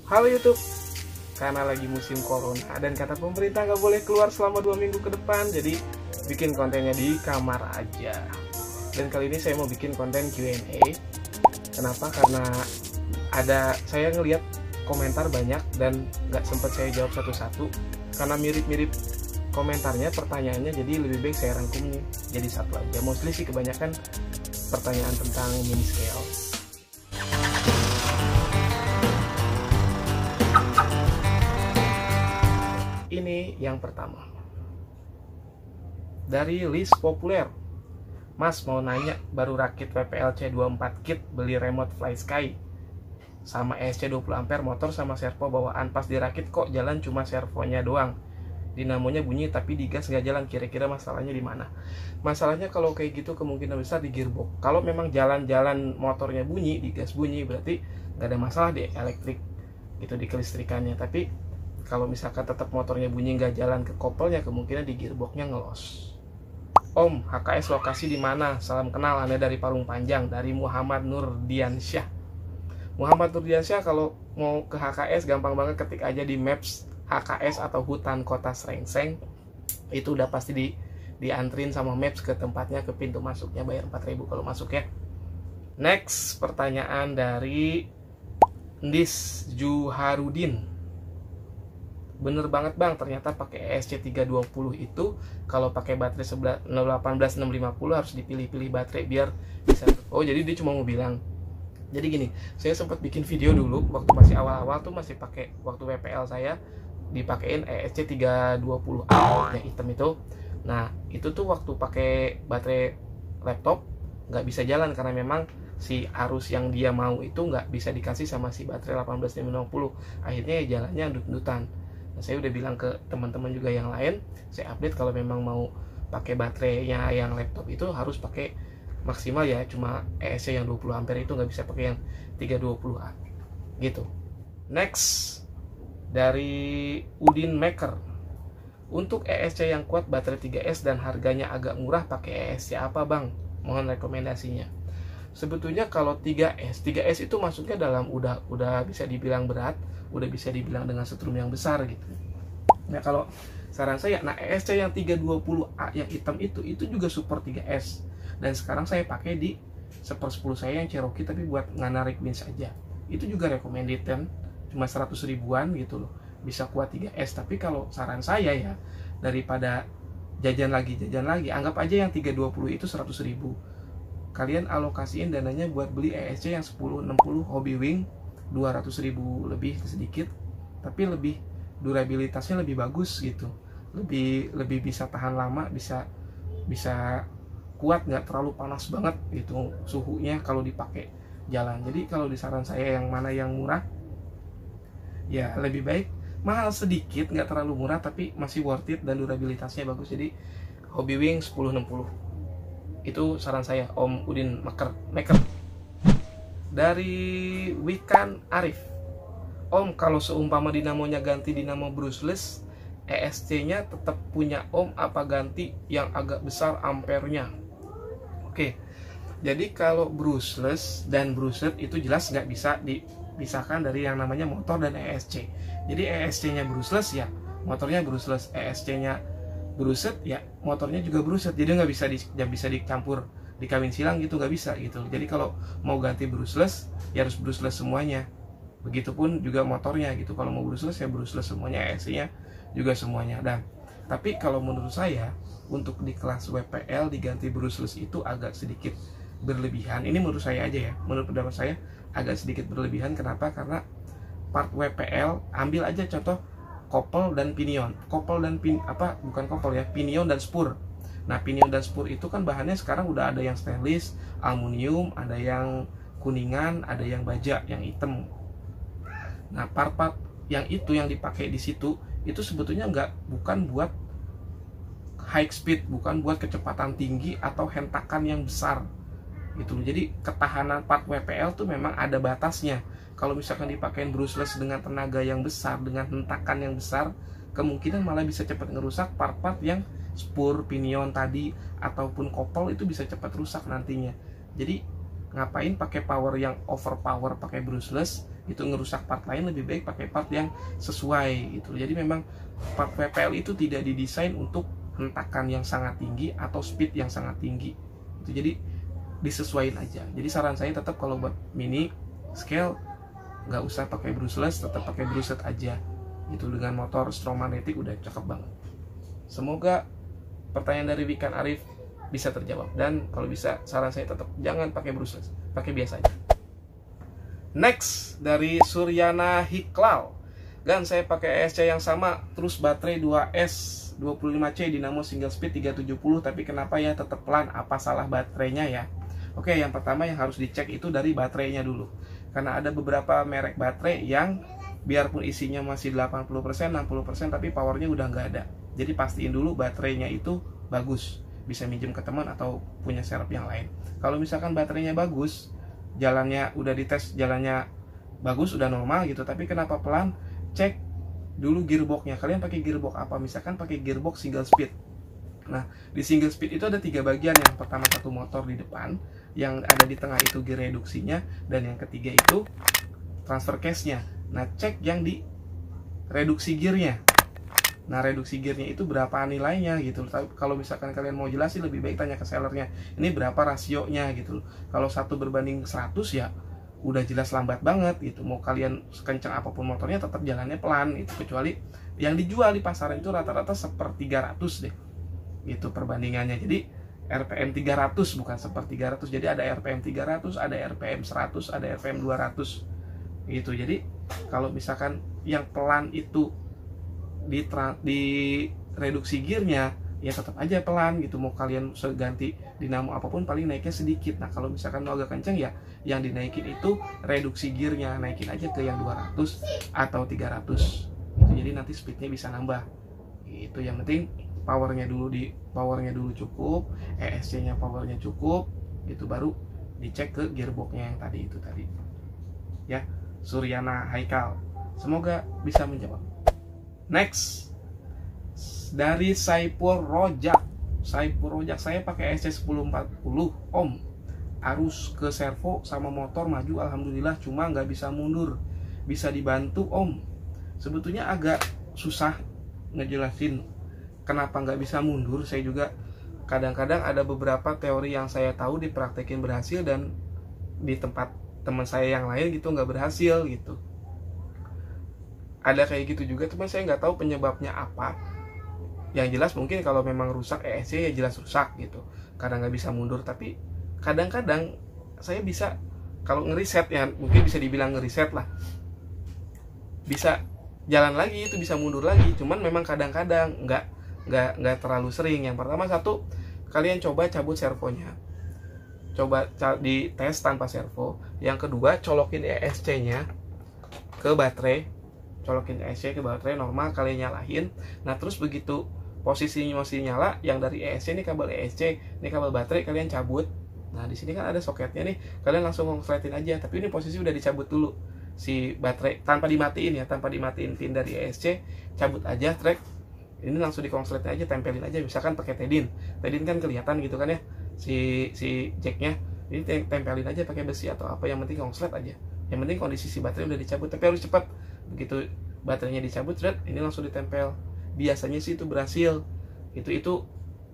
Halo YouTube, karena lagi musim corona dan kata pemerintah nggak boleh keluar selama 2 minggu ke depan, jadi bikin kontennya di kamar aja. Dan kali ini saya mau bikin konten Q&A. Kenapa? Karena saya ngelihat komentar banyak dan nggak sempat saya jawab satu-satu karena mirip-mirip komentarnya, pertanyaannya, jadi lebih baik saya rangkum jadi satu aja. Mostly sih kebanyakan pertanyaan tentang mini scale. Ini yang pertama dari list populer. Mas mau nanya, baru rakit WPLC 24 kit, beli remote Fly Sky sama ESC 20 ampere, motor sama servo bawaan. Pas dirakit kok jalan cuma servonya doang, dinamonya bunyi tapi digas nggak jalan. Kira-kira masalahnya di mana? Masalahnya kalau kayak gitu kemungkinan besar di gearbox. Kalau memang jalan-jalan motornya bunyi, digas bunyi, berarti nggak ada masalah di elektrik, itu di kelistrikannya. Tapi kalau misalkan tetap motornya bunyi nggak jalan ke kopelnya, kemungkinan di gearboxnya ngelos. Om, HKS lokasi di mana? Salam kenal, Anda dari Parung Panjang, dari Muhammad Nurdiansyah. Muhammad Nurdiansyah, kalau mau ke HKS gampang banget, ketik aja di Maps HKS atau hutan kota Srengseng. Itu udah pasti diantrin sama Maps ke tempatnya, ke pintu masuknya, bayar 4.000 kalau masuk ya. Next, pertanyaan dari Ndis Juharudin. Bener banget bang, ternyata pakai ESC 320 itu kalau pakai baterai 18650 harus dipilih-pilih baterai biar bisa. Oh, jadi dia cuma mau bilang. Jadi gini, saya sempat bikin video dulu waktu masih awal-awal tuh, masih pakai waktu WPL saya dipakein ESC 320A yang hitam itu. Nah, itu tuh waktu pakai baterai laptop nggak bisa jalan karena memang si arus yang dia mau itu nggak bisa dikasih sama si baterai 18650. Akhirnya ya jalannya ndut-ndutan. Nah, saya udah bilang ke teman-teman juga yang lain, saya update kalau memang mau pakai baterainya yang laptop itu harus pakai maksimal ya, cuma ESC yang 20 ampere, itu nggak bisa pakai yang 320A gitu. Next, dari Udin Maker. Untuk ESC yang kuat baterai 3S dan harganya agak murah, pakai ESC apa bang? Mohon rekomendasinya. Sebetulnya kalau 3S itu masuknya dalam udah bisa dibilang berat, udah bisa dibilang dengan setrum yang besar gitu. Nah, kalau saran saya, nah ESC yang 320A yang hitam itu juga support 3S. Dan sekarang saya pakai di 1/10 saya yang Cherokee, tapi buat narik winch aja. Itu juga recommended kan, cuma 100 ribuan gitu loh, bisa kuat 3S. Tapi kalau saran saya ya, daripada jajan lagi, anggap aja yang 320 itu 100 ribu. Kalian alokasiin dananya buat beli ESC yang 1060 Hobbywing, 200 ribu lebih sedikit, tapi lebih durabilitasnya lebih bagus gitu, lebih bisa tahan lama, bisa kuat, nggak terlalu panas banget gitu suhunya kalau dipakai jalan. Jadi kalau di saran saya yang mana yang murah, ya lebih baik mahal sedikit, nggak terlalu murah tapi masih worth it dan durabilitasnya bagus. Jadi Hobbywing 1060 itu saran saya, Om Udin Maker. Dari Wikan Arif. Om, kalau seumpama dinamonya ganti dinamo brushless, ESC-nya tetap punya Om apa ganti yang agak besar ampernya? Oke, jadi kalau brushless dan brushed itu jelas nggak bisa dipisahkan dari yang namanya motor dan ESC. Jadi ESC-nya brushless ya motornya brushless, ESC-nya brushed ya motornya juga brushed. Jadi nggak bisa dicampur, dikawin silang gitu, nggak bisa gitu. Jadi kalau mau ganti brushless ya harus brushless semuanya. Begitupun juga motornya gitu. Kalau mau brushless ya brushless semuanya, ESC-nya juga semuanya. Dan tapi kalau menurut saya untuk di kelas WPL diganti brushless itu agak sedikit berlebihan. Ini menurut saya aja ya. Menurut pendapat saya agak sedikit berlebihan. Kenapa? Karena part WPL, ambil aja contoh kopel dan pinion. Pinion dan spur. Nah, pinion dan spur itu kan bahannya sekarang udah ada yang stainless, aluminium, ada yang kuningan, ada yang baja, yang hitam. Nah, part-part yang dipakai di situ itu sebetulnya bukan buat high speed, bukan buat kecepatan tinggi atau hentakan yang besar gitu. Jadi ketahanan part WPL tuh memang ada batasnya. Kalau misalkan dipakein brushless dengan tenaga yang besar, dengan hentakan yang besar, kemungkinan malah bisa cepat ngerusak part-part yang spur, pinion tadi ataupun kopel, itu bisa cepat rusak nantinya. Jadi ngapain pakai power yang overpower pakai brushless itu ngerusak part lain, lebih baik pakai part yang sesuai gitu. Jadi memang part WPL itu tidak didesain untuk hentakan yang sangat tinggi atau speed yang sangat tinggi itu, jadi disesuaikan aja. Jadi saran saya tetap kalau buat mini scale nggak usah pakai brushless, tetap pakai brushed aja itu. Dengan motor strong magnetic udah cakep banget. Semoga pertanyaan dari Wikan Arif bisa terjawab, dan kalau bisa saran saya tetap jangan pakai brushless, pakai biasa aja. Next dari Suryana Hiklal, Gan saya pakai ESC yang sama terus baterai 2S 25C dinamo single speed 370, tapi kenapa ya tetap pelan, apa salah baterainya ya? Oke, yang pertama yang harus dicek itu dari baterainya dulu, karena ada beberapa merek baterai yang biarpun isinya masih 80%, 60%, tapi powernya udah nggak ada. Jadi pastiin dulu baterainya itu bagus, bisa minjem ke teman atau punya serep yang lain. Kalau misalkan baterainya bagus, jalannya udah dites, jalannya bagus, udah normal gitu, tapi kenapa pelan, cek dulu gearboxnya. Kalian pakai gearbox apa? Misalkan pakai gearbox single speed. Nah, di single speed itu ada 3 bagian. Yang pertama satu motor di depan, yang ada di tengah itu gear reduksinya, dan yang ketiga itu transfer case-nya. Nah, cek yang di reduksi gearnya. Nah, reduksi gearnya itu berapa nilainya gitu. Kalau misalkan kalian mau jelasin, lebih baik tanya ke sellernya, ini berapa rasionya gitu. Kalau 1 berbanding 100 ya udah jelas lambat banget gitu. Mau kalian sekencang apapun motornya tetap jalannya pelan itu, kecuali yang dijual di pasaran itu rata-rata 1/300 deh gitu perbandingannya. Jadi RPM 300 bukan 1/300. Jadi ada RPM 300, ada RPM 100, ada RPM 200 gitu. Jadi kalau misalkan yang pelan itu di reduksi gearnya, ya tetap aja pelan gitu. Mau kalian seganti dinamo apapun paling naiknya sedikit. Nah, kalau misalkan mau agak kenceng ya yang dinaikin itu reduksi gearnya, naikin aja ke yang 200 atau 300 gitu. Jadi nanti speednya bisa nambah itu. Yang penting powernya dulu cukup, ESC nya powernya cukup gitu, baru dicek ke gearboxnya yang tadi itu tadi ya. Suryana Haikal, semoga bisa menjawab. Next dari Saipur Rojak, saya pakai ESC 1040 ohm, arus ke servo sama motor maju alhamdulillah, cuma nggak bisa mundur, bisa dibantu om. Sebetulnya agak susah ngejelasin kenapa nggak bisa mundur. Saya juga kadang-kadang ada beberapa teori yang saya tahu dipraktekin berhasil, dan di tempat teman saya yang lain gitu nggak berhasil gitu. Ada kayak gitu juga, teman saya nggak tahu penyebabnya apa. Yang jelas mungkin kalau memang rusak ESC ya jelas rusak gitu, karena nggak bisa mundur. Tapi kadang-kadang saya bisa, kalau ngeriset ya mungkin bisa dibilang ngeriset lah, bisa jalan lagi, itu bisa mundur lagi. Cuman memang kadang-kadang nggak terlalu sering. Yang pertama, satu, kalian coba cabut servonya, coba di tes tanpa servo. Yang kedua, colokin ESC-nya ke baterai, colokin ESC ke baterai normal, kalian nyalain. Nah, terus begitu posisinya masih nyala, yang dari ESC ini kabel ESC, ini kabel baterai, kalian cabut. Nah, di sini kan ada soketnya nih, kalian langsung konsletin aja. Tapi ini posisi udah dicabut dulu si baterai, tanpa dimatiin ya, tanpa dimatiin pin dari ESC, cabut aja track. Ini langsung dikonsletin aja, tempelin aja. Misalkan pakai tedin kan kelihatan gitu kan ya, si jacknya. Ini tempelin aja pakai besi atau apa, yang penting konslet aja. Yang penting kondisi si baterai udah dicabut, tapi harus cepat. Begitu baterainya dicabut, ini langsung ditempel. Biasanya sih itu berhasil. Itu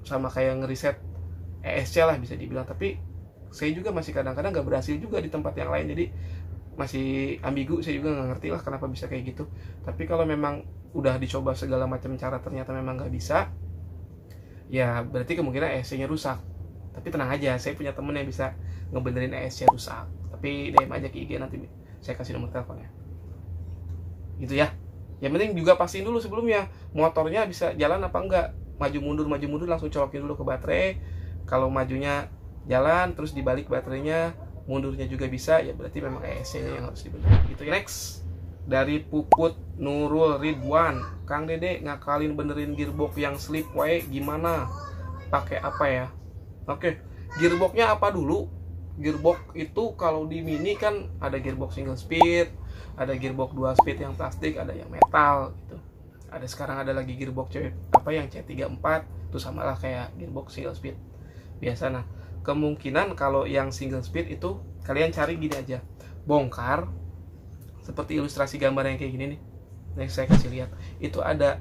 sama kayak ngeriset ESC lah bisa dibilang. Tapi saya juga masih kadang-kadang nggak berhasil juga di tempat yang lain. Jadi masih ambigu, saya juga nggak ngerti lah kenapa bisa kayak gitu. Tapi kalau memang udah dicoba segala macam cara ternyata memang nggak bisa, ya berarti kemungkinan ESC-nya rusak. Tapi tenang aja, saya punya temen yang bisa ngebenerin ESC rusak. Tapi DM aja ke IG, nanti saya kasih nomor teleponnya. Gitu ya. Yang penting juga pastiin dulu sebelumnya motornya bisa jalan apa enggak. Maju mundur langsung colokin dulu ke baterai. Kalau majunya jalan terus dibalik baterainya, mundurnya juga bisa, ya berarti memang ESC-nya yang harus dibenerin. Gitu ya. Next dari Puput Nurul Ridwan, Kang Dede ngakalin benerin gearbox yang slip wae gimana? Pakai apa ya? Oke, gearboxnya apa dulu? Gearbox itu kalau di mini kan ada gearbox single speed, ada gearbox 2 speed yang plastik, ada yang metal gitu. Ada sekarang ada lagi gearbox yang C34, itu samalah kayak gearbox single speed biasa. Nah, kemungkinan kalau yang single speed itu kalian cari gini aja, bongkar seperti ilustrasi gambar yang kayak gini nih, yang saya kasih lihat, itu ada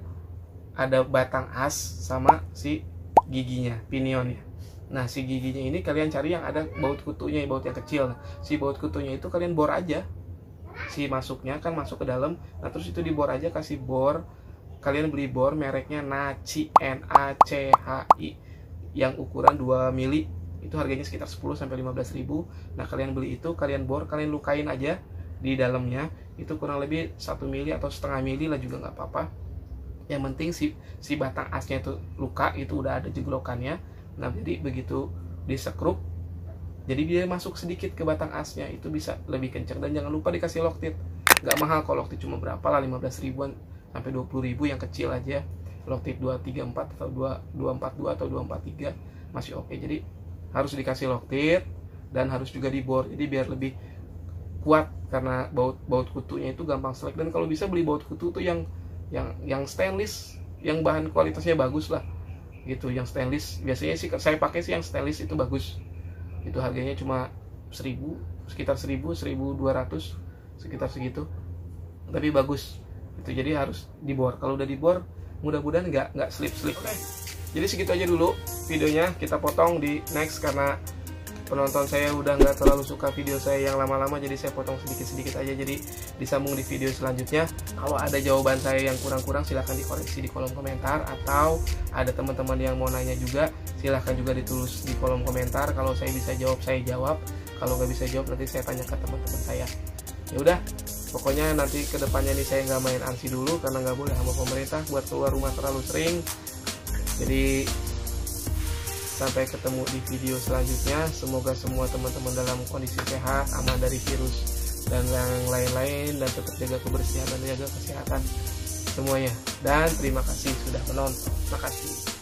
batang as sama si giginya, pinionnya. Nah, si giginya ini kalian cari yang ada baut kutunya, baut yang kecil. Si baut kutunya itu kalian bor aja. Si masuknya kan masuk ke dalam. Nah, terus itu dibor aja, kasih bor. Kalian beli bor mereknya Nachi, NACHI, yang ukuran 2 mili. Itu harganya sekitar 10 sampai 15 ribu. Nah, kalian beli itu, kalian bor, kalian lukain aja di dalamnya. Itu kurang lebih 1 mili atau setengah mili lah juga nggak apa-apa. Yang penting si batang asnya itu luka, itu udah ada jeglokannya. Nah, jadi begitu disekrup, jadi dia masuk sedikit ke batang asnya, itu bisa lebih kencang. Dan jangan lupa dikasih loktit. Nggak mahal kok loktit, cuma berapa lah, 15 ribuan sampai 20 ribu yang kecil aja. Loktit 234 atau 242 atau 243 masih oke. Jadi harus dikasih loktit dan harus juga dibor, jadi biar lebih kuat, karena baut kutunya itu gampang selek. Dan kalau bisa beli baut kutu tuh yang stainless, yang bahan kualitasnya bagus lah gitu. Yang stainless biasanya sih saya pakai sih yang stainless, itu bagus. Itu harganya cuma 1000, sekitar 1000, 1200, sekitar segitu, tapi bagus itu. Jadi harus dibor. Kalau udah dibor, mudah-mudahan nggak slip. Oke. Jadi segitu aja dulu videonya, kita potong di next karena penonton saya udah nggak terlalu suka video saya yang lama-lama, jadi saya potong sedikit-sedikit aja. Jadi disambung di video selanjutnya. Kalau ada jawaban saya yang kurang-kurang, silahkan dikoreksi di kolom komentar, atau ada teman-teman yang mau nanya juga, silahkan juga ditulis di kolom komentar. Kalau saya bisa jawab, saya jawab. Kalau nggak bisa jawab, nanti saya tanya ke teman-teman saya. Ya udah, pokoknya nanti kedepannya nih saya nggak main ANSI dulu, karena nggak boleh sama pemerintah buat keluar rumah terlalu sering. Jadi sampai ketemu di video selanjutnya. Semoga semua teman-teman dalam kondisi sehat, aman dari virus dan yang lain-lain, dan tetap jaga kebersihan dan jaga kesehatan semuanya. Dan terima kasih sudah menonton. Makasih.